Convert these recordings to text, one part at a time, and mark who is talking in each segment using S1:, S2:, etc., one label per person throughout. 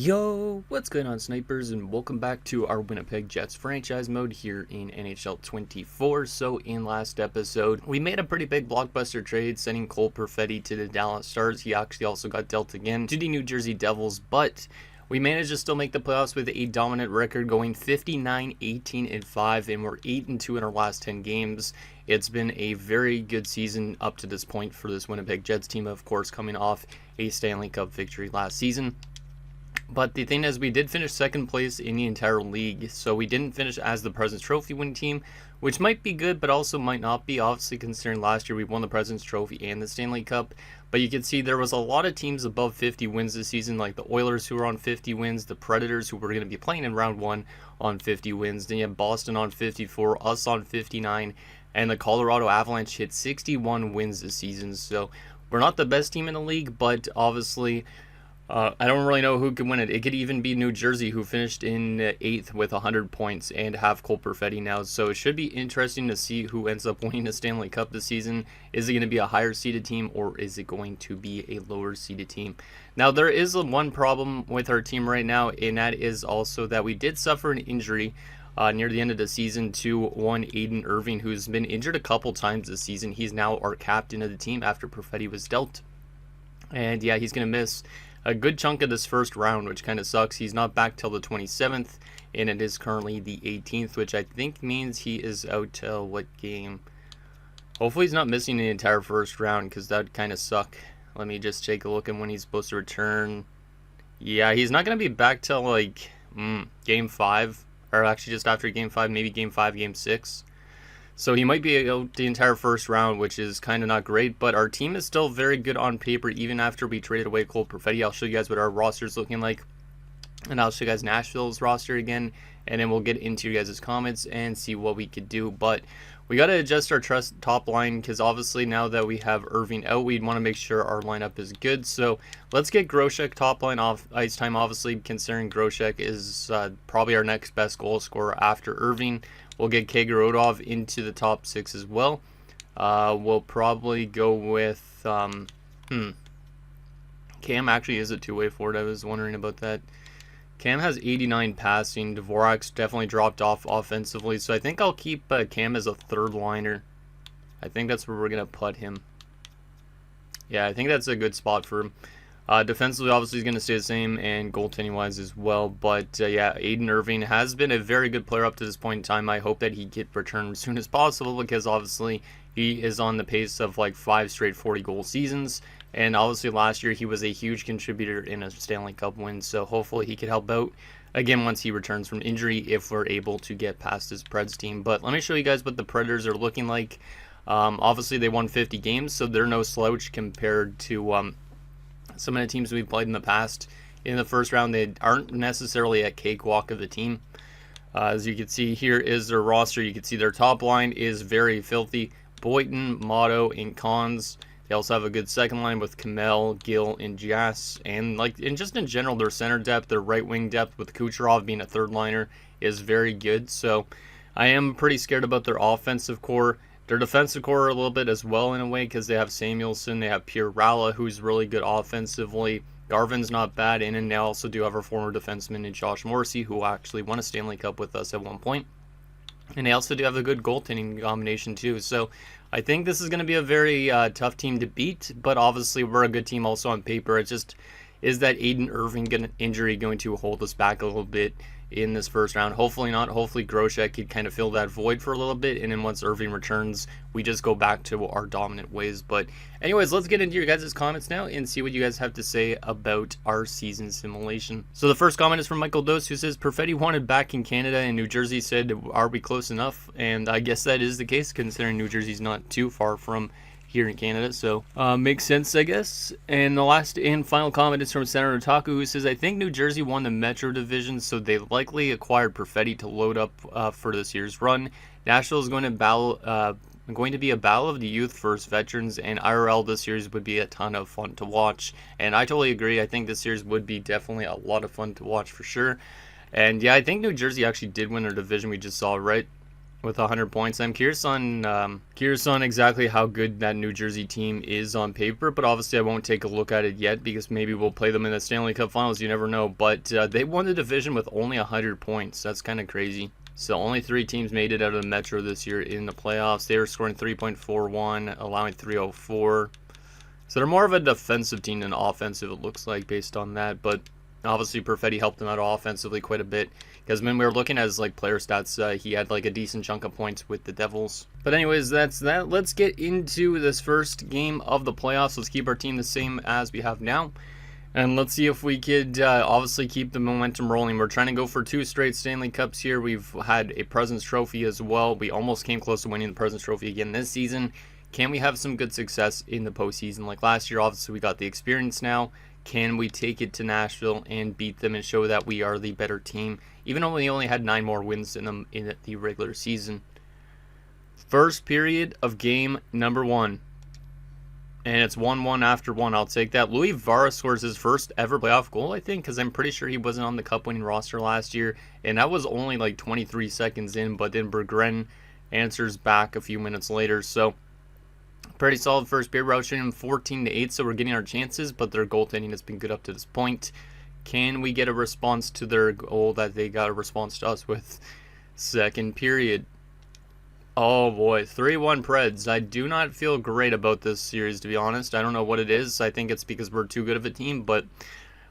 S1: Yo, what's going on, snipers, and welcome back to our Winnipeg Jets franchise mode here in NHL 24. So in last episode, we made a pretty big blockbuster trade, sending Cole Perfetti to the Dallas Stars. He actually also got dealt again to the New Jersey Devils, but we managed to still make the playoffs with a dominant record, going 59-18-5, and we're 8-2 in our last 10 games. It's been a very good season up to this point for this Winnipeg Jets team, of course, coming off a Stanley Cup victory last season. But the thing is, we did finish second place in the entire league, so we didn't finish as the President's Trophy winning team, which might be good, but also might not be, obviously considering last year we won the President's Trophy and the Stanley Cup. But you can see there was a lot of teams above 50 wins this season, like the Oilers, who were on 50 wins, the Predators, who were going to be playing in round 1, on 50 wins. Then you have Boston on 54, us on 59, and the Colorado Avalanche hit 61 wins this season. So we're not the best team in the league, but obviously I don't really know who could win it. It could even be New Jersey, who finished in 8th with 100 points and have Cole Perfetti now. So it should be interesting to see who ends up winning the Stanley Cup this season. Is it going to be a higher seeded team, or is it going to be a lower seeded team? Now, there is one problem with our team right now, and that is also that we did suffer an injury near the end of the season to one Aiden Irving, who's been injured a couple times this season. He's now our captain of the team after Perfetti was dealt. And yeah, he's going to miss a good chunk of this first round, which kind of sucks. He's not back till the 27th, and it is currently the 18th, which I think means he is out till what game? Hopefully he's not missing the entire first round, because that would kind of suck. Let me just take a look at when he's supposed to return. Yeah, he's not going to be back till like game 5, or actually just after game 5, maybe game 5, game 6. So he might be out the entire first round, which is kind of not great, but our team is still very good on paper, even after we traded away Cole Perfetti. I'll show you guys what our roster is looking like, and I'll show you guys Nashville's roster again, and then we'll get into your guys' comments and see what we could do. But we got to adjust our top line, because obviously now that we have Irving out, we want to make sure our lineup is good. So let's get Grosek top line off ice time, obviously, considering Grosek is probably our next best goal scorer after Irving. We'll get Kagerodov into the top 6 as well. We'll probably go with Cam actually is a two-way forward. I was wondering about that. Cam has 89 passing. Dvorak's definitely dropped off offensively, so I think I'll keep Cam as a third liner. I think that's where we're gonna put him. Yeah, I think that's a good spot for him. Defensively, obviously, he's going to stay the same, and goaltending-wise as well. But, yeah, Aiden Irving has been a very good player up to this point in time. I hope that he get returned as soon as possible, because, obviously, he is on the pace of, like, 5 straight 40-goal seasons. And, obviously, last year, he was a huge contributor in a Stanley Cup win. So, hopefully, he could help out, again, once he returns from injury, if we're able to get past his Preds team. But let me show you guys what the Predators are looking like. Obviously, they won 50 games, so they're no slouch compared to some of the teams we've played in the past. In the first round, they aren't necessarily a cakewalk of the team. As you can see, here is their roster. You can see their top line is very filthy. Boyton, Motto, and Cons. They also have a good second line with Kamel, Gill, and Jas. And just in general, their center depth, their right wing depth, with Kucherov being a third liner, is very good. So I am pretty scared about their offensive core. Their defensive core a little bit as well, in a way, because they have Samuelson, they have Pierre Ralla, who's really good offensively. Garvin's not bad, and they also do have our former defenseman in Josh Morrissey, who actually won a Stanley Cup with us at one point. And they also do have a good goaltending combination too. So I think this is going to be a very tough team to beat, but obviously we're a good team also on paper. It's just, is that Aiden Irving injury going to hold us back a little bit in this first round? Hopefully not. Hopefully Grosek could kind of fill that void for a little bit, and then once Irving returns, we just go back to our dominant ways. But anyways, let's get into your guys' comments now and see what you guys have to say about our season simulation. So the first comment is from Michael Dose, who says, Perfetti wanted back in Canada, and New Jersey said, are we close enough? And I guess that is the case, considering New Jersey's not too far from here in Canada, so makes sense, I guess. And the last and final comment is from Senator Taku, who says, I think New Jersey won the Metro Division, so they likely acquired Perfetti to load up for this year's run. Nashville is going to be a battle of the youth versus veterans, and IRL this series would be a ton of fun to watch. And I totally agree. I think this series would be definitely a lot of fun to watch for sure. And yeah, I think New Jersey actually did win their division. We just saw, right? with 100 points. I'm curious on exactly how good that New Jersey team is on paper, but obviously I won't take a look at it yet because maybe we'll play them in the Stanley Cup Finals. You never know. But they won the division with only 100 points. That's kind of crazy. So only 3 teams made it out of the Metro this year in the playoffs. They were scoring 3.41, allowing 304. So they're more of a defensive team than offensive, it looks like, based on that. But obviously Perfetti helped them out offensively quite a bit, because when we were looking at his player stats, he had a decent chunk of points with the Devils. But anyways, that's that. Let's get into this first game of the playoffs. Let's keep our team the same as we have now, and let's see if we could obviously keep the momentum rolling. We're trying to go for 2 straight Stanley Cups here. We've had a President's Trophy as well. We almost came close to winning the President's Trophy again this season. Can we have some good success in the postseason like last year? Obviously, we got the experience now. Can we take it to Nashville and beat them and show that we are the better team, even though we only had 9 more wins in them in the regular season? First period of game number 1. And it's 1-1 after 1. I'll take that. Louis Vara scores his first ever playoff goal, I think, because I'm pretty sure he wasn't on the cup-winning roster last year. And that was only 23 seconds in, but then Berggren answers back a few minutes later. So pretty solid first period. We're outshooting them 14-8, so we're getting our chances, but their goaltending has been good up to this point. Can we get a response to their goal that they got a response to us with? Second period. Oh boy, 3-1 Preds. I do not feel great about this series, to be honest. I don't know what it is. I think it's because we're too good of a team, but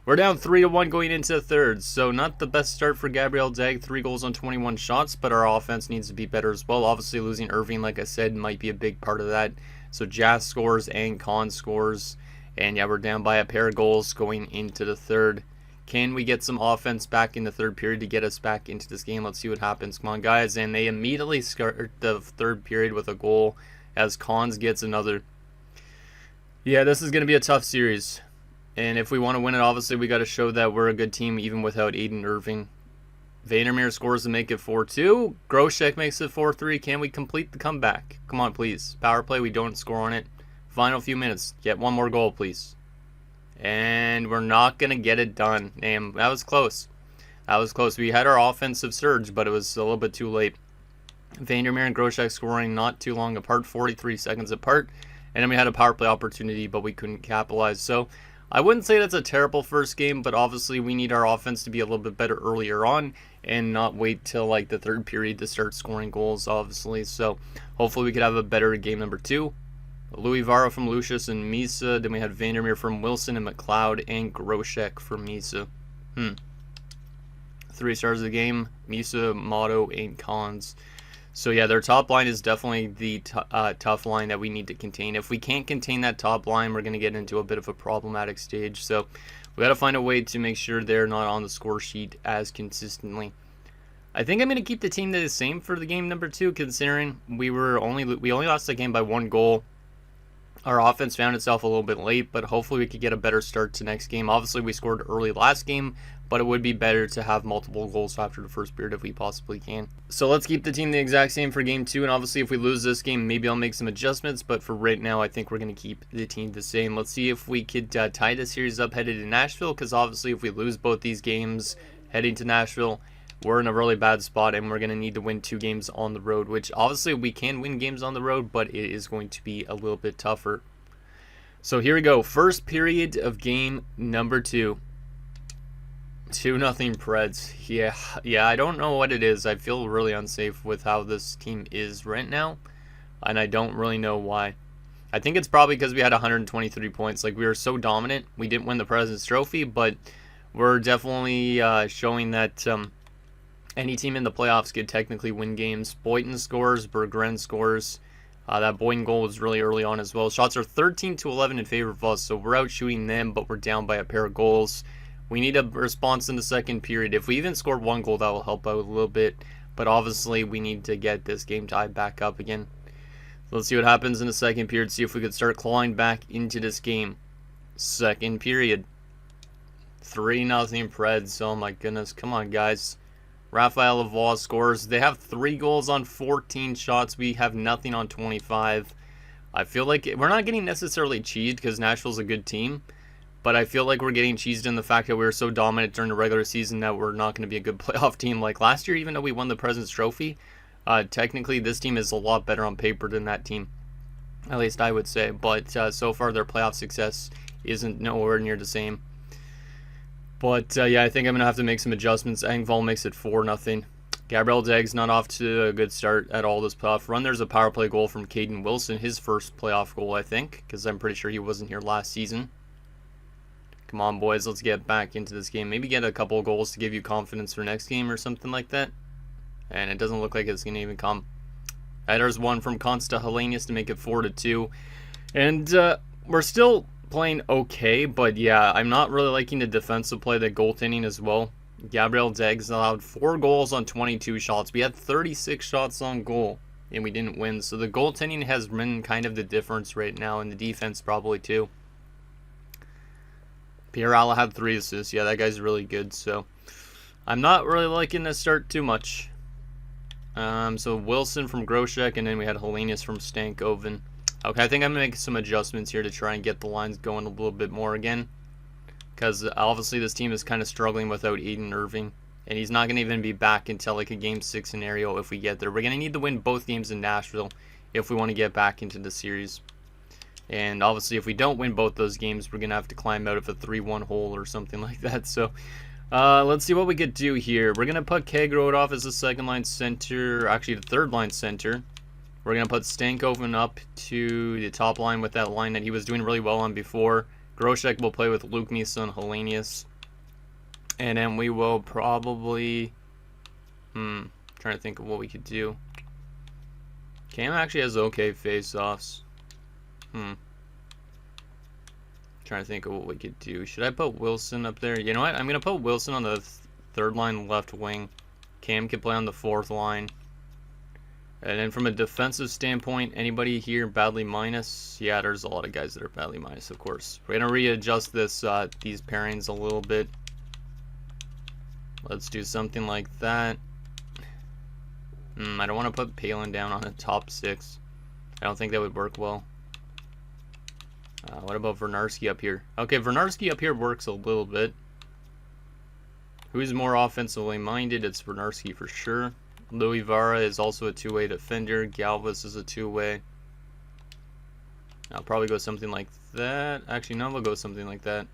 S1: we're down 3-1 going into the third, so not the best start for Gabriel Dag. 3 goals on 21 shots, but our offense needs to be better as well. Obviously, losing Irving, like I said, might be a big part of that. So Jas scores and Kahn scores, and yeah, we're down by a pair of goals going into the third. Can we get some offense back in the third period to get us back into this game? Let's see what happens. Come on, guys. And they immediately start the third period with a goal as Kahns gets another. Yeah, this is going to be a tough series. And if we want to win it, obviously, we got to show that we're a good team even without Aiden Irving. Vandermeer scores to make it 4-2. Grosek makes it 4-3. Can we complete the comeback? Come on, please. Power play, we don't score on it. Final few minutes. Get 1 more goal, please. And we're not going to get it done. Damn, that was close. That was close. We had our offensive surge, but it was a little bit too late. Vandermeer and Grosek scoring not too long apart, 43 seconds apart. And then we had a power play opportunity, but we couldn't capitalize. So I wouldn't say that's a terrible first game, but obviously we need our offense to be a little bit better earlier on and not wait till the third period to start scoring goals, obviously. So hopefully we could have a better game number 2. Louis Vara from Lucius and Misa. Then we had Vandermeer from Wilson and McLeod and Grosek from Misa. 3 stars of the game, Misa, Motto, and Kahns. So yeah, their top line is definitely the tough line that we need to contain. If we can't contain that top line, we're going to get into a bit of a problematic stage. So we got to find a way to make sure they're not on the score sheet as consistently. I think I'm going to keep the team the same for the game number 2, considering we only lost the game by 1 goal. Our offense found itself a little bit late, but hopefully we could get a better start to next game. Obviously, we scored early last game, but it would be better to have multiple goals after the first period if we possibly can. So let's keep the team the exact same for game 2, and obviously if we lose this game, maybe I'll make some adjustments, but for right now, I think we're going to keep the team the same. Let's see if we could tie the series up headed to Nashville, because obviously if we lose both these games heading to Nashville, we're in a really bad spot, and we're going to need to win 2 games on the road, which obviously we can win games on the road, but it is going to be a little bit tougher. So here we go. First period of game number 2. 2-0 Preds. Yeah, I don't know what it is. I feel really unsafe with how this team is right now, and I don't really know why. I think it's probably because we had 123 points. We were so dominant. We didn't win the President's Trophy, but we're definitely showing that any team in the playoffs could technically win games. Boynton scores, Berggren scores. That Boynton goal was really early on as well. Shots are 13-11 in favor of us, so we're out shooting them, but we're down by a pair of goals. We need a response in the second period. If we even score 1 goal, that will help out a little bit, but obviously we need to get this game tied back up again. So let's see what happens in the second period, see if we could start clawing back into this game. Second period. 3-0 Preds. Oh my goodness. Come on, guys. Raphael Lavoie scores. They have 3 goals on 14 shots. We have nothing on 25. I feel like we're not getting necessarily cheesed because Nashville's a good team, but I feel like we're getting cheesed in the fact that we were so dominant during the regular season that we're not going to be a good playoff team like last year, even though we won the President's Trophy. Technically, this team is a lot better on paper than that team. At least I would say. But so far, their playoff success isn't nowhere near the same. But yeah, I think I'm going to have to make some adjustments. Engvall makes it 4-0. Gabriel Daig's not off to a good start at all this playoff run. There's a power play goal from Caden Wilson, his first playoff goal, I think, because I'm pretty sure he wasn't here last season. Come on, boys, let's get back into this game. Maybe get a couple of goals to give you confidence for next game or something like that. And it doesn't look like it's going to even come. There's one from Consta Hellenius to make it 4-2. And we're still playing okay, but yeah, I'm not really liking the defensive play, the goaltending as well. Gabriel Daig's allowed 4 goals on 22 shots. We had 36 shots on goal, and we didn't win. So the goaltending has been kind of the difference right now, and the defense probably too. Pierre Alla had 3 assists. Yeah, that guy's really good, so I'm not really liking this start too much. So Wilson from Groshek, and then we had Hellenius from Stankoven. Okay, I think I'm going to make some adjustments here to try and get the lines going a little bit more again. Because obviously this team is kind of struggling without Aiden Irving. And he's not going to even be back until like a Game 6 scenario if we get there. We're going to need to win both games in Nashville if we want to get back into the series. And obviously if we don't win both those games, we're going to have to climb out of a 3-1 hole or something like that. So let's see what we could do here. We're going to put Kegrodov as the second line center, actually the third line center. We're going to put Stankoven up to the top line with that line that he was doing really well on before. Groshek will play with Luke Misa and Hellenius. And then we will probably... trying to think of what we could do. Cam actually has okay face-offs. Trying to think of what we could do. Should I put Wilson up there? You know what? I'm going to put Wilson on the third line left wing. Cam can play on the fourth line. And then from a defensive standpoint, anybody here badly minus? Yeah, there's a lot of guys that are badly minus, of course. We're going to readjust this these pairings a little bit. Let's do something like that. I don't want to put Palin down on a top 6. I don't think that would work well. What about Vernarski up here? Okay, Vernarski up here works a little bit. Who's more offensively minded? It's Vernarski for sure. Louis Vara is also a 2-way defender. Galvis is a 2-way. I'll probably go something like that. Actually, no, we'll go something like that.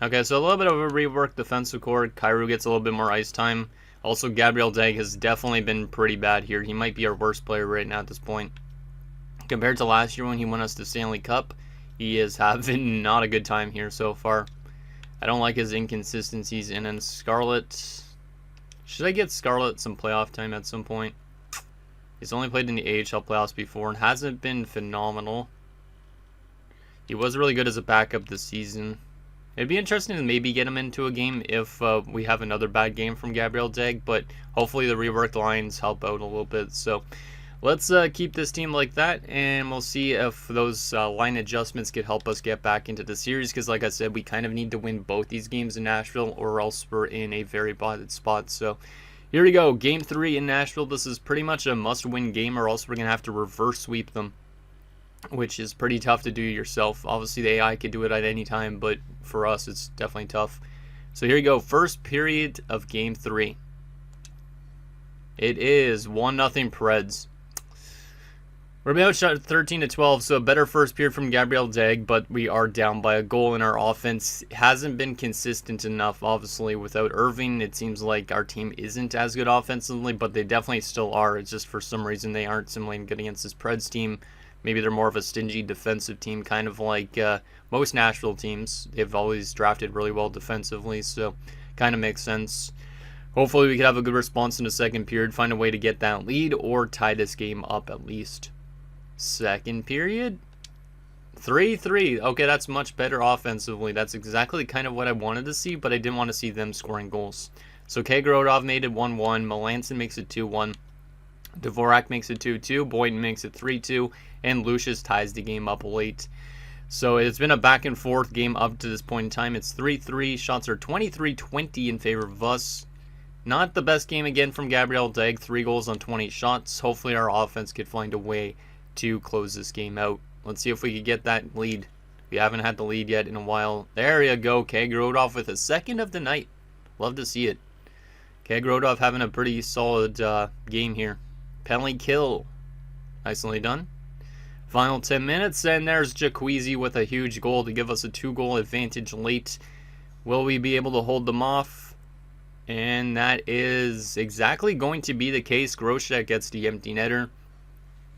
S1: Okay, so a little bit of a reworked defensive core. Kyrou gets a little bit more ice time. Also, Gabriel Daig has definitely been pretty bad here. He might be our worst player right now at this point. Compared to last year when he won us the Stanley Cup, he is having not a good time here so far. I don't like his inconsistencies. And then Scarlett... Should I get Scarlett some playoff time at some point? He's only played in the AHL playoffs before and hasn't been phenomenal. He was really good as a backup this season. It'd be interesting to maybe get him into a game if we have another bad game from Gabriel Daig, but hopefully the reworked lines help out a little bit. So let's keep this team like that, and we'll see if those line adjustments could help us get back into the series, because like I said, we kind of need to win both these games in Nashville or else we're in a very bad spot. So here we go, Game 3 in Nashville. This is pretty much a must-win game or else we're going to have to reverse sweep them, which is pretty tough to do yourself. Obviously the AI could do it at any time, but for us it's definitely tough. So here you go, first period of Game 3. It is 1-0 Preds. We're being outshot 13-12, so a better first period from Gabriel Daig, but we are down by a goal, and our offense hasn't been consistent enough. Obviously, without Irving, it seems like our team isn't as good offensively, but they definitely still are. It's just for some reason they aren't similarly good against this Preds team. Maybe they're more of a stingy defensive team, kind of like most Nashville teams. They've always drafted really well defensively, so kind of makes sense. Hopefully we could have a good response in the second period, find a way to get that lead, or tie this game up at least. Second period, 3-3. Okay, that's much better offensively. That's exactly kind of what I wanted to see, but I didn't want to see them scoring goals. So Kegrodov made it 1-1. Melanson makes it 2-1. Dvorak makes it 2-2. Boynton makes it 3-2. And Lucius ties the game up late. So it's been a back and forth game up to this point in time. It's 3-3. Shots are 23-20 in favor of us. Not the best game again from Gabriel Daig. 3 goals on 20 shots. Hopefully our offense could find a way to close this game out. Let's see if we could get that lead. We haven't had the lead yet in a while. There you go. Kegrodov with a second of the night. Love to see it. Kegrodov having a pretty solid game here. Penalty kill. Nicely done. Final 10 minutes, and there's Jacuzzi with a huge goal to give us a 2-goal advantage late. Will we be able to hold them off? And that is exactly going to be the case. Groshek gets the empty netter.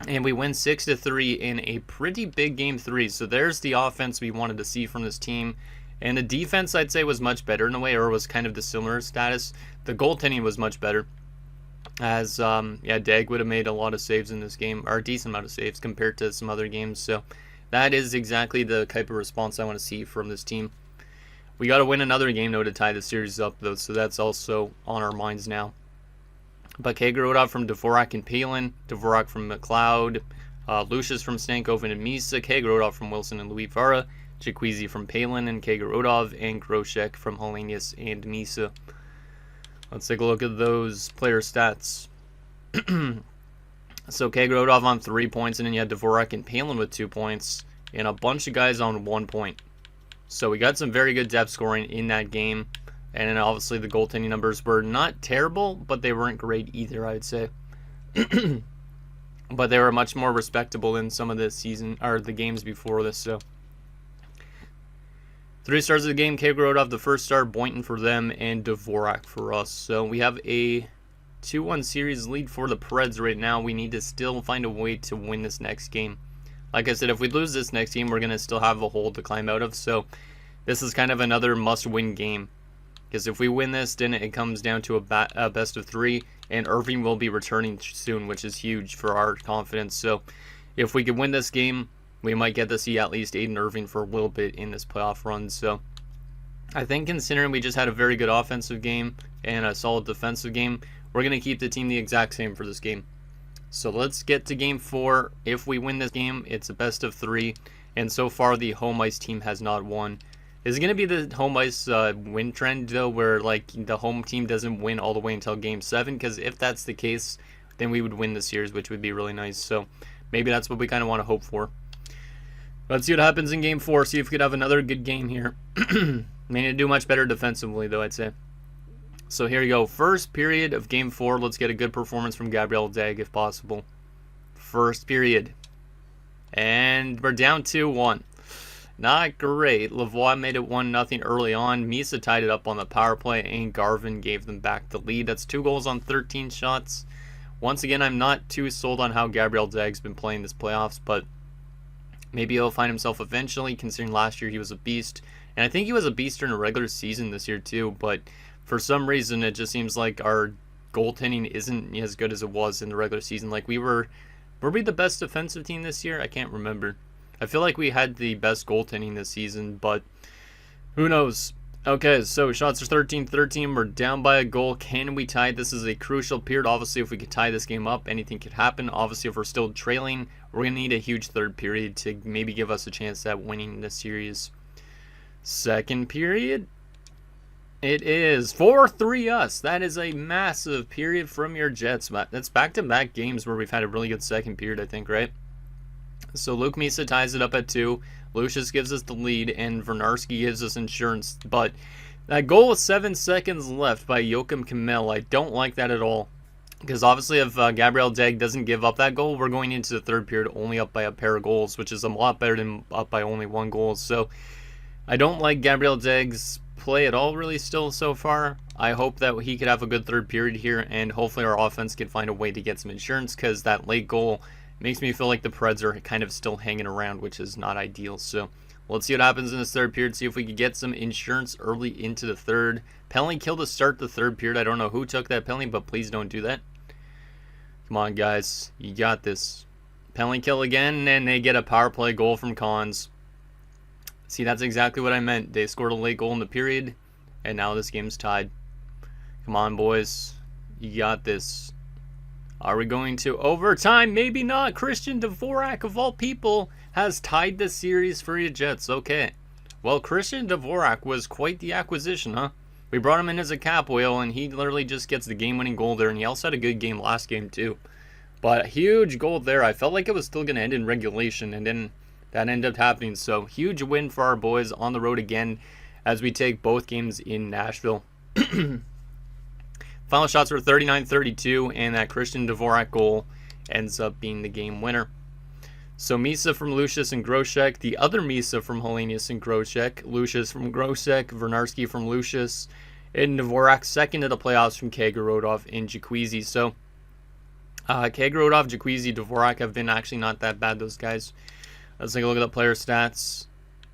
S1: And we win 6-3 in a pretty big game 3. So there's the offense we wanted to see from this team. And the defense, I'd say, was much better in a way, or was kind of the similar status. The goaltending was much better. As, Dag would have made a lot of saves in this game, or a decent amount of saves compared to some other games. So that is exactly the type of response I want to see from this team. We got to win another game, though, to tie the series up, though. So that's also on our minds now. But Kagrodov from Dvorak and Palin, Dvorak from McLeod, Lucius from Stankoven and Misa, Kagrodov from Wilson and Louis Vara, Jacuzzi from Palin and Kagrodov, and Groshek from Hellenius and Misa. Let's take a look at those player stats. So Kagrodov on 3 points, and then you had Dvorak and Palin with 2 points, and a bunch of guys on 1 point. So we got some very good depth scoring in that game. And then obviously the goaltending numbers were not terrible, but they weren't great either, I'd say. But they were much more respectable than some of the season or the games before this. So 3 stars of the game: Kagrodov the first star, Boynton for them, and Dvorak for us. So we have a 2-1 series lead for the Preds right now. We need to still find a way to win this next game. Like I said, if we lose this next game, we're going to still have a hole to climb out of. So this is kind of another must-win game. Because if we win this, then it comes down to a best of 3, and Irving will be returning soon, which is huge for our confidence. So if we can win this game, we might get to see at least Aiden Irving for a little bit in this playoff run. So I think considering we just had a very good offensive game and a solid defensive game, we're going to keep the team the exact same for this game. So let's get to game 4. If we win this game, it's a best of 3, and so far the home ice team has not won. Is it going to be the home ice win trend, though, where like the home team doesn't win all the way until Game 7? Because if that's the case, then we would win the series, which would be really nice. So maybe that's what we kind of want to hope for. Let's see what happens in Game 4. See if we could have another good game here. We need to do much better defensively, though, I'd say. So here you go. First period of Game 4. Let's get a good performance from Gabriel Dag, if possible. First period. And we're down 2-1. Not great. Lavoie made it 1-0 early on. Misa tied it up on the power play, and Garvin gave them back the lead. That's 2 goals on 13 shots. Once again, I'm not too sold on how Gabriel Dag's been playing this playoffs, but maybe he'll find himself eventually, considering last year he was a beast. And I think he was a beast during the regular season this year too, but for some reason it just seems like our goaltending isn't as good as it was in the regular season. Like were we the best defensive team this year? I can't remember. I feel like we had the best goaltending this season, but who knows? Okay, so shots are 13-13. We're down by a goal. Can we tie? This is a crucial period. Obviously, if we could tie this game up, anything could happen. Obviously, if we're still trailing, we're going to need a huge third period to maybe give us a chance at winning the series. Second period. It is 4-3 us. That is a massive period from your Jets. That's back-to-back games where we've had a really good second period, I think, right? So Luke Misa ties it up at 2. Lucius gives us the lead, and Vernarski gives us insurance. But that goal with 7 seconds left by Joachim Kimmel, I don't like that at all. Because obviously if Gabriel Dag doesn't give up that goal, we're going into the third period only up by a pair of goals, which is a lot better than up by only 1 goal. So I don't like Gabriel Dag's play at all really still so far. I hope that he could have a good third period here, and hopefully our offense can find a way to get some insurance, because that late goal makes me feel like the Preds are kind of still hanging around, which is not ideal. So let's see what happens in this third period, see if we can get some insurance early into the third. Penalty kill to start the third period. I don't know who took that penalty, but please don't do that. Come on, guys. You got this. Penalty kill again, and they get a power play goal from Cons. See, that's exactly what I meant. They scored a late goal in the period, and now this game's tied. Come on, boys. You got this. Are we going to overtime? Maybe not. Christian Dvorak, of all people, has tied the series for your Jets. Okay. Well, Christian Dvorak was quite the acquisition, huh? We brought him in as a cap whale, and he literally just gets the game-winning goal there, and he also had a good game last game, too. But a huge goal there. I felt like it was still going to end in regulation, and then that ended up happening. So, huge win for our boys on the road again as we take both games in Nashville. Final shots were 39-32, and that Christian Dvorak goal ends up being the game winner. So Misa from Lucius and Grosek, the other Misa from Hellenius and Grosek, Lucius from Grosek, Vernarski from Lucius, and Dvorak second of the playoffs from Kagerodov and Jaquizi. So Kagerodov, Jaquizi, Dvorak have been actually not that bad, those guys. Let's take a look at the player stats.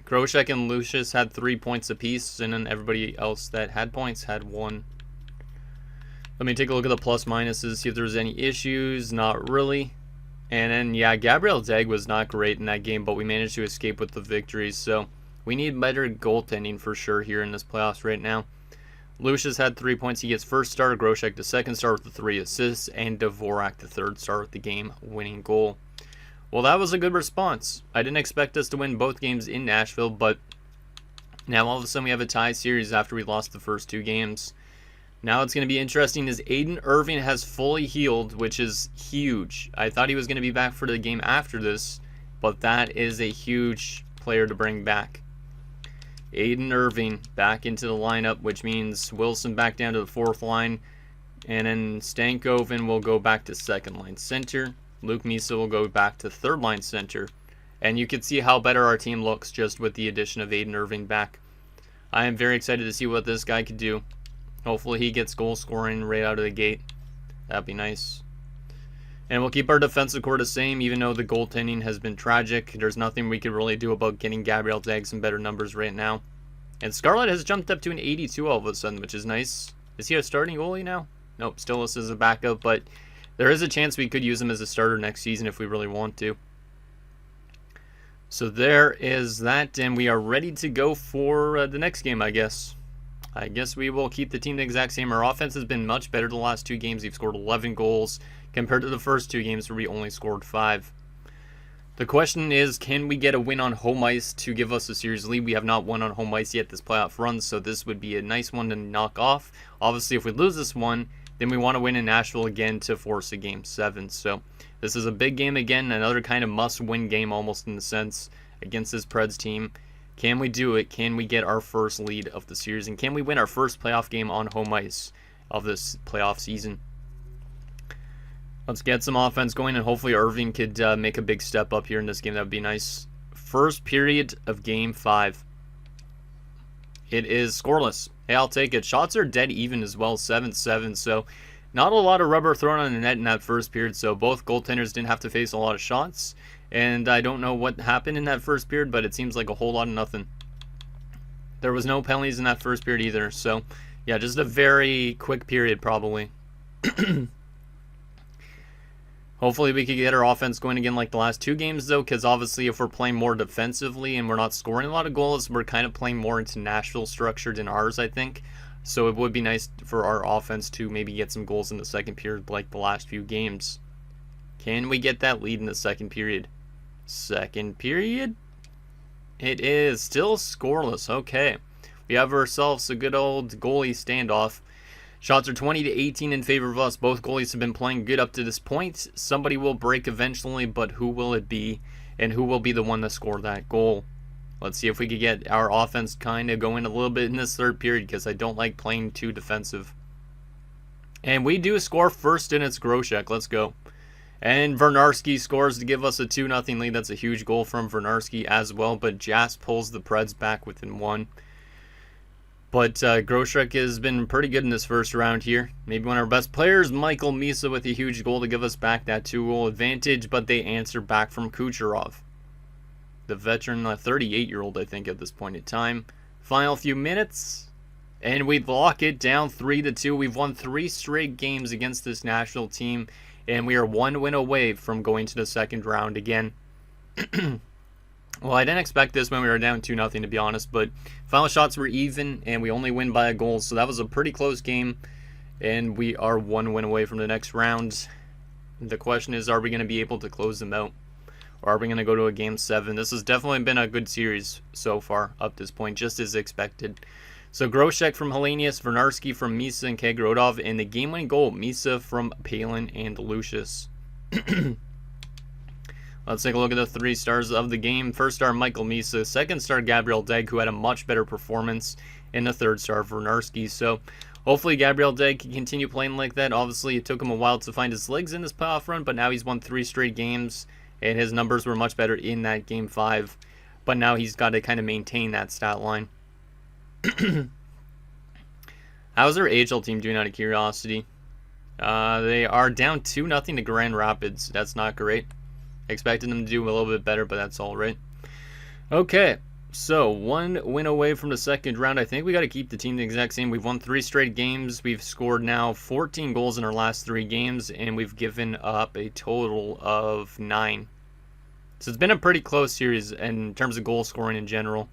S1: Grosek and Lucius had 3 points apiece, and then everybody else that had points had 1. Let me take a look at the plus minuses, see if there's any issues. Not really. And then, yeah, Gabriel Dag was not great in that game, but we managed to escape with the victories. So we need better goaltending for sure here in this playoffs right now. Lucius had 3 points. He gets first star. Grosek the second star with the 3 assists. And Dvorak the third star with the game-winning goal. Well, that was a good response. I didn't expect us to win both games in Nashville, but now all of a sudden we have a tie series after we lost the first 2 games. Now it's going to be interesting as Aiden Irving has fully healed, which is huge. I thought he was going to be back for the game after this, but that is a huge player to bring back. Aiden Irving back into the lineup, which means Wilson back down to the 4th line, and then Stankoven will go back to 2nd line center. Luke Misa will go back to 3rd line center, and you can see how better our team looks just with the addition of Aiden Irving back. I am very excited to see what this guy could do. Hopefully he gets goal scoring right out of the gate. That'd be nice. And we'll keep our defensive core the same, even though the goaltending has been tragic. There's nothing we can really do about getting Gabriel Dag some better numbers right now. And Scarlett has jumped up to an 82 all of a sudden, which is nice. Is he a starting goalie now? Nope, still this is a backup, but there is a chance we could use him as a starter next season if we really want to. So there is that, and we are ready to go for the next game, I guess. I guess we will keep the team the exact same. Our offense has been much better the last 2 games. We've scored 11 goals compared to the first 2 games where we only scored 5. The question is, can we get a win on home ice to give us a series lead? We have not won on home ice yet this playoff run, so this would be a nice one to knock off. Obviously, if we lose this one, then we want to win in Nashville again to force a Game 7. So this is a big game again, another kind of must-win game almost in the sense against this Preds team. Can we do it? Can we get our first lead of the series? And can we win our first playoff game on home ice of this playoff season? Let's get some offense going, and hopefully Irving could make a big step up here in this game. That would be nice. First period of Game 5. It is scoreless. Hey, I'll take it. Shots are dead even as well, 7-7. So not a lot of rubber thrown on the net in that first period. So both goaltenders didn't have to face a lot of shots. And I don't know what happened in that first period, but it seems like a whole lot of nothing. There was no penalties in that first period either. So, yeah, just a very quick period probably. Hopefully we can get our offense going again like the last 2 games, though, because obviously if we're playing more defensively and we're not scoring a lot of goals, we're kind of playing more into Nashville structure than ours, I think. So it would be nice for our offense to maybe get some goals in the second period like the last few games. Can we get that lead in the second period? Second period? It is still scoreless. Okay. We have ourselves a good old goalie standoff. Shots are 20-18 in favor of us. Both goalies have been playing good up to this point. Somebody will break eventually, but who will it be? And who will be the one to score that goal? Let's see if we can get our offense kind of going a little bit in this third period, because I don't like playing too defensive. And we do score first, and it's Grosek. Let's go. And Vernarski scores to give us a 2-0 lead. That's a huge goal from Vernarski as well. But Jas pulls the Preds back within 1. But Grosek has been pretty good in this first round here. Maybe one of our best players, Michael Misa, with a huge goal to give us back that 2-goal advantage. But they answer back from Kucherov. The veteran, 38-year-old, I think, at this point in time. Final few minutes. And we lock it down 3-2. We've won 3 straight games against this Nashville team. And we are 1 win away from going to the second round again. Well, I didn't expect this when we were down 2-0, to be honest. But final shots were even, and we only win by a goal. So that was a pretty close game. And we are 1 win away from the next round. The question is, are we going to be able to close them out? Or are we going to go to a Game 7? This has definitely been a good series so far up this point, just as expected. So Grosek from Hellenius, Vernarski from Misa and Kagerodov, and the game-winning goal, Misa from Palin and Lucius. Let's take a look at the 3 stars of the game. First star, Michael Misa. Second star, Gabriel Dag, who had a much better performance. And the third star, Vernarski. So Hopefully Gabriel Dag can continue playing like that. Obviously, it took him a while to find his legs in this playoff run, but now he's won 3 straight games, and his numbers were much better in that Game 5. But now he's got to kind of maintain that stat line. How's our AHL team doing out of curiosity? They are down 2-0 to Grand Rapids. That's not great. Expected them to do a little bit better, but that's all right. Okay, so 1 win away from the second round. I think we got to keep the team the exact same. We've won 3 straight games. We've scored now 14 goals in our last 3 games, and we've given up a total of 9. So it's been a pretty close series in terms of goal scoring in general.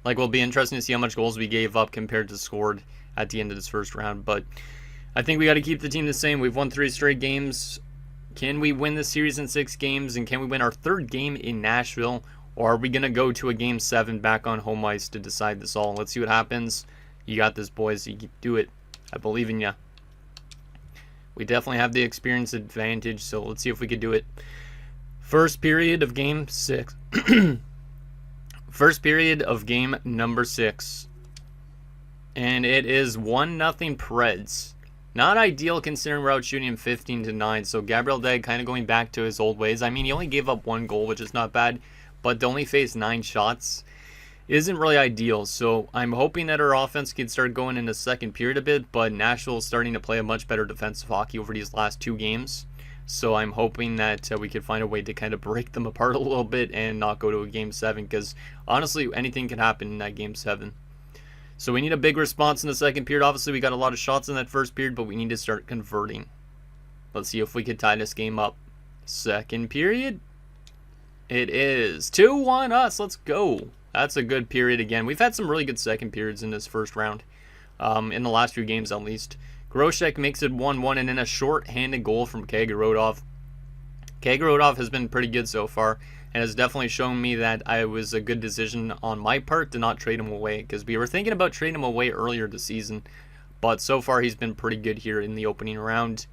S1: Like, it'll be interesting to see how much goals we gave up compared to scored at the end of this first round. But I think we got to keep the team the same. We've won 3 straight games. Can we win this series in 6 games? And can we win our 3rd game in Nashville? Or are we going to go to a Game 7 back on home ice to decide this all? Let's see what happens. You got this, boys. You can do it. I believe in you. We definitely have the experience advantage, so let's see if we could do it. First period of Game 6. First period of game number 6. And it is 1-0 Preds. Not ideal considering we're out shooting him 15-9. So Gabriel Dag kind of going back to his old ways. I mean, he only gave up 1 goal, which is not bad. But to only face 9 shots isn't really ideal. So I'm hoping that our offense can start going in the second period a bit. But Nashville is starting to play a much better defensive hockey over these last 2 games. So I'm hoping that we could find a way to kind of break them apart a little bit and not go to a Game 7. Because honestly, anything can happen in that Game 7. So we need a big response in the second period. Obviously, we got a lot of shots in that first period, but we need to start converting. Let's see if we could tie this game up. Second period. It is 2-1 us. Let's go. That's a good period again. We've had some really good second periods in this first round. In the last few games, at least. Groshek makes it 1-1, and then a short-handed goal from Kagerodov. Kagerodov has been pretty good so far, and has definitely shown me that I was a good decision on my part to not trade him away, because we were thinking about trading him away earlier this season, but so far he's been pretty good here in the opening round.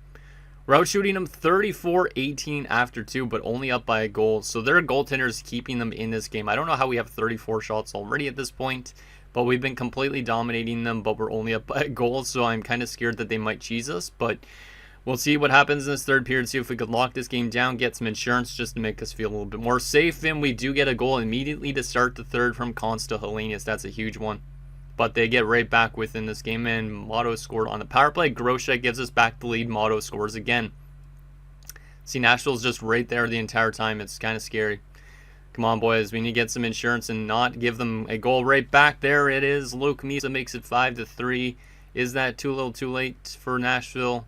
S1: We're out shooting him 34-18 after 2, but only up by a goal, so their goaltenders keeping them in this game. I don't know how we have 34 shots already at this point, but we've been completely dominating them, but we're only up by a goal, so I'm kind of scared that they might cheese us, but we'll see what happens in this third period, see if we could lock this game down, get some insurance just to make us feel a little bit more safe, and we do get a goal immediately to start the third from Konsta Helenius. That's a huge one. But they get right back within this game, and Motto scored on the power play. Groshek gives us back the lead. Motto scores again. See, Nashville's just right there the entire time. It's kind of scary. Come on, boys. We need to get some insurance and not give them a goal right back. There it is. Luke Misa makes it 5-3. Is that too little too late for Nashville?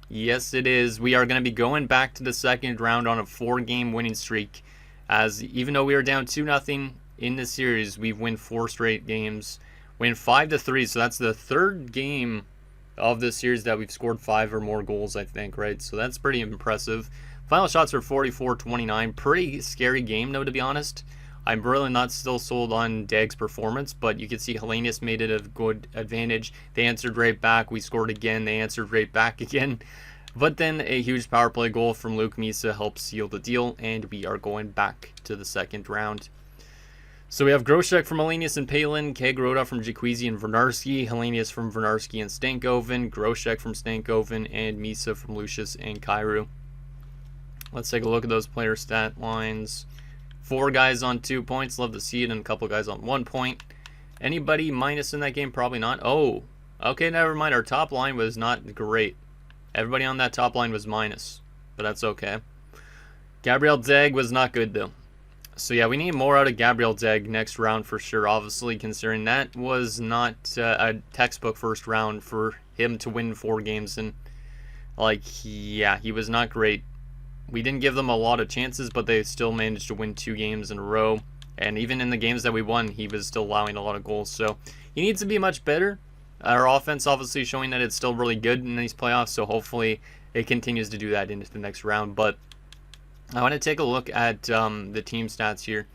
S1: Yes, it is. We are going to be going back to the second round on a 4-game winning streak. As even though we are down 2-0 in this series, we've won 4 straight games. Win 5-3, so that's the 3rd game of this series that we've scored 5 or more goals, I think, right? So that's pretty impressive. Final shots are 44-29. Pretty scary game, though, to be honest. I'm really not still sold on Dag's performance, but you can see Helenius made it a good advantage. They answered right back. We scored again. They answered right back again. But then a huge power play goal from Luke Misa helps seal the deal, and we are going back to the second round. So we have Groshek from Helenius and Palin, Kagerodov from Jaquizi and Vernarski, Helenius from Vernarski and Stankoven, Groshek from Stankoven, and Misa from Lucius and Kairu. Let's take a look at those player stat lines. 4 guys on 2 points. Love to see it. And a couple guys on 1 point. Anybody minus in that game? Probably not. Oh, okay, never mind. Our top line was not great. Everybody on that top line was minus. But that's okay. Gabriel Dag was not good, though. So, yeah, we need more out of Gabriel Dag next round for sure. Obviously, considering that was not a textbook first round for him to win 4 games. And, like, yeah, he was not great. We didn't give them a lot of chances, but they still managed to win 2 games in a row. And even in the games that we won, he was still allowing a lot of goals. So he needs to be much better. Our offense obviously showing that it's still really good in these playoffs. So hopefully it continues to do that into the next round. But I want to take a look at the team stats here.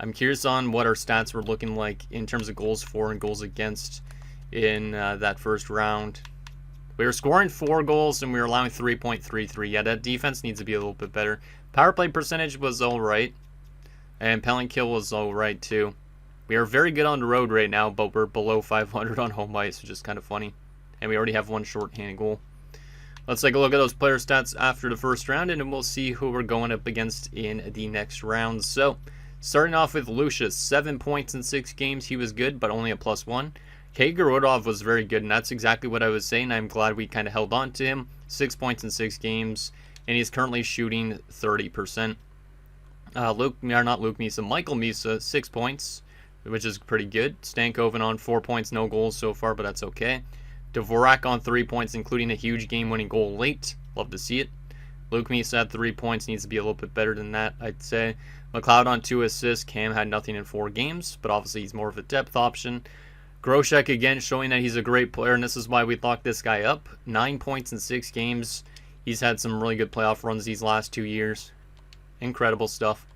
S1: I'm curious on what our stats were looking like in terms of goals for and goals against in that first round. We were scoring 4 goals and we were allowing 3.33. Yeah, that defense needs to be a little bit better. Power play percentage was all right. And penalty kill was all right too. We are very good on the road right now, but we're below 500 on home ice, which is kind of funny. And we already have one shorthanded goal. Let's take a look at those player stats after the first round, and then we'll see who we're going up against in the next round. So, starting off with Lucius, 7 points in 6 games. He was good, but only a +1. Kagerodov was very good, and that's exactly what I was saying. I'm glad we kind of held on to him. 6 points in 6 games, and he's currently shooting 30%. Michael Misa, 6 points, which is pretty good. Stankoven on 4 points, no goals so far, but that's okay. Dvorak on 3 points, including a huge game-winning goal late. Love to see it. Luke Misa at 3 points, needs to be a little bit better than that, I'd say. McLeod on 2 assists. Cam had nothing in 4 games, but obviously he's more of a depth option. Groshek again showing that he's a great player, and this is why we locked this guy up. 9 points in 6 games. He's had some really good playoff runs these last 2 years. Incredible stuff.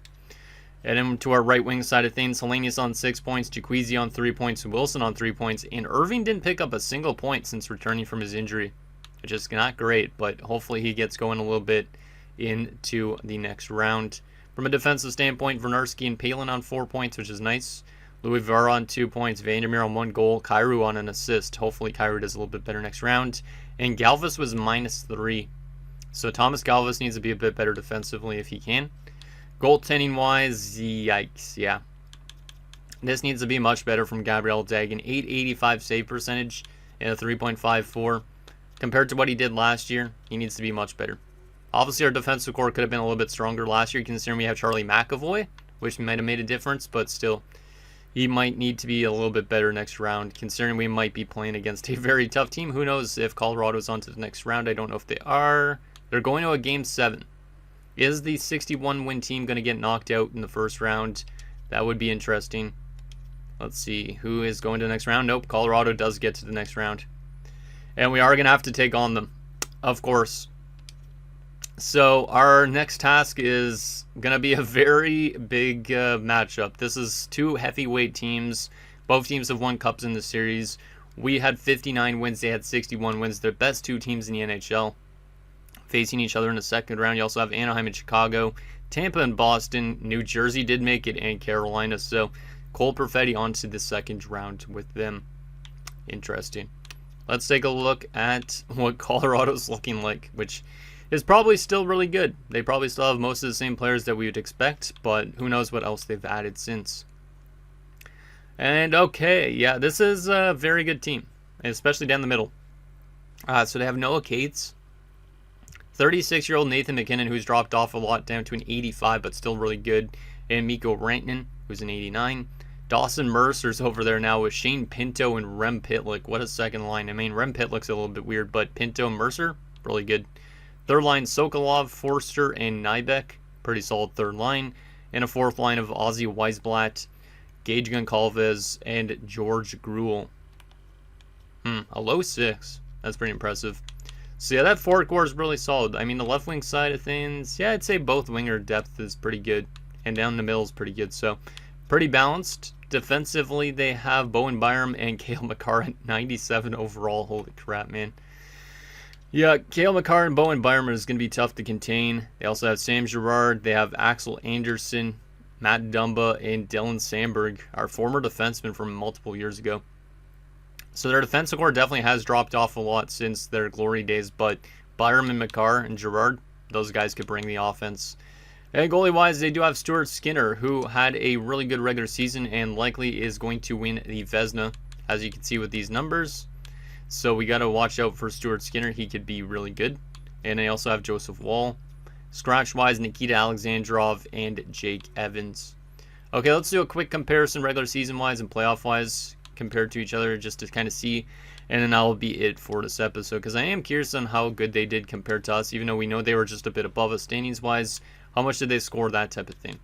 S1: And then to our right wing side of things, Hellenius on 6 points, Jaquezie on 3 points, Wilson on 3 points, and Irving didn't pick up a single point since returning from his injury, which is not great, but hopefully he gets going a little bit into the next round. From a defensive standpoint, Vernarski and Palin on 4 points, which is nice. Louis Vara on 2 points, Vandermeer on 1 goal, Kyrou on an assist. Hopefully Kyrou does a little bit better next round. And Galvis was -3. So Thomas Galvis needs to be a bit better defensively if he can. Goaltending wise, yikes, yeah. This needs to be much better from Gabriel Dagan. 885 save percentage and a 3.54. Compared to what he did last year, he needs to be much better. Obviously, our defensive core could have been a little bit stronger last year, considering we have Charlie McAvoy, which might have made a difference, but still, he might need to be a little bit better next round, considering we might be playing against a very tough team. Who knows if Colorado's on to the next round? I don't know if they are. They're going to a Game 7. Is the 61-win team going to get knocked out in the first round? That would be interesting. Let's see. Who is going to the next round? Nope, Colorado does get to the next round. And we are going to have to take on them, of course. So our next task is going to be a very big matchup. This is 2 heavyweight teams. Both teams have won cups in the series. We had 59 wins. They had 61 wins. They're the best 2 teams in the NHL. Facing each other in the second round. You also have Anaheim and Chicago, Tampa and Boston. New Jersey did make it, and Carolina. So Cole Perfetti onto the second round with them. Interesting. Let's take a look at what Colorado's looking like, which is probably still really good. They probably still have most of the same players that we would expect, but who knows what else they've added since. And okay, yeah, this is a very good team, especially down the middle. So they have Noah Cates, 36-year-old Nathan McKinnon, who's dropped off a lot down to an 85, but still really good. And Mikko Rantanen, who's an 89. Dawson Mercer's over there now with Shane Pinto and Rem Pitlick. What a second line. I mean, Rem Pitlick's a little bit weird, but Pinto and Mercer, really good. Third line, Sokolov, Forster, and Nybeck. Pretty solid third line. And a fourth line of Ozzy Weisblatt, Gage Goncalves, and George Gruel. A low 6. That's pretty impressive. So yeah, that forward core is really solid. I mean, the left wing side of things, yeah, I'd say both winger depth is pretty good. And down the middle is pretty good. So pretty balanced. Defensively, they have Bowen Byram and Cale Makar at 97 overall. Holy crap, man. Yeah, Cale Makar and Bowen Byram is going to be tough to contain. They also have Sam Girard. They have Axel Anderson, Matt Dumba, and Dylan Sandberg, our former defenseman from multiple years ago. So their defensive core definitely has dropped off a lot since their glory days, but Byram and Makar and Girard, those guys could bring the offense. And goalie-wise, they do have Stuart Skinner, who had a really good regular season and likely is going to win the Vezina, as you can see with these numbers. So we got to watch out for Stuart Skinner. He could be really good. And they also have Joseph Wall. Scratch-wise, Nikita Alexandrov and Jake Evans. Okay, let's do a quick comparison regular season-wise and playoff-wise compared to each other just to kind of see. And then that'll be it for this episode, because I am curious on how good they did compared to us, even though we know they were just a bit above us standings-wise. How much did they score, that type of thing.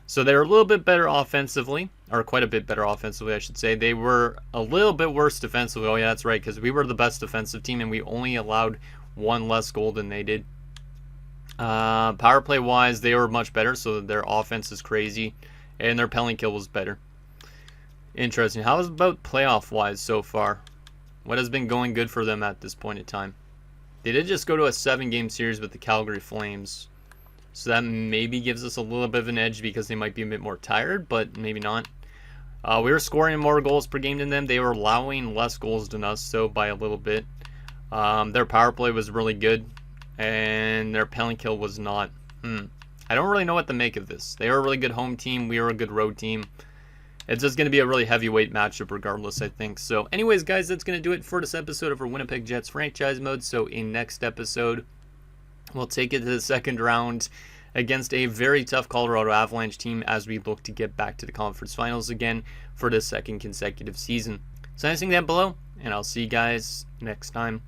S1: So they're a little bit better offensively, or quite a bit better offensively, I should say. They were a little bit worse defensively. Oh, yeah, that's right, because we were the best defensive team, and we only allowed 1 less goal than they did. Power play-wise, they were much better, so their offense is crazy, and their penalty kill was better. Interesting. How about playoff-wise so far? What has been going good for them at this point in time? They did just go to a 7-game series with the Calgary Flames. So that maybe gives us a little bit of an edge because they might be a bit more tired, but maybe not. We were scoring more goals per game than them. They were allowing less goals than us, so by a little bit. Their power play was really good, and their penalty kill was not. I don't really know what to make of this. They were a really good home team. We were a good road team. It's just going to be a really heavyweight matchup regardless, I think. So anyways, guys, that's going to do it for this episode of our Winnipeg Jets franchise mode. So in next episode, we'll take it to the second round against a very tough Colorado Avalanche team as we look to get back to the conference finals again for the second consecutive season. So anything down below, and I'll see you guys next time.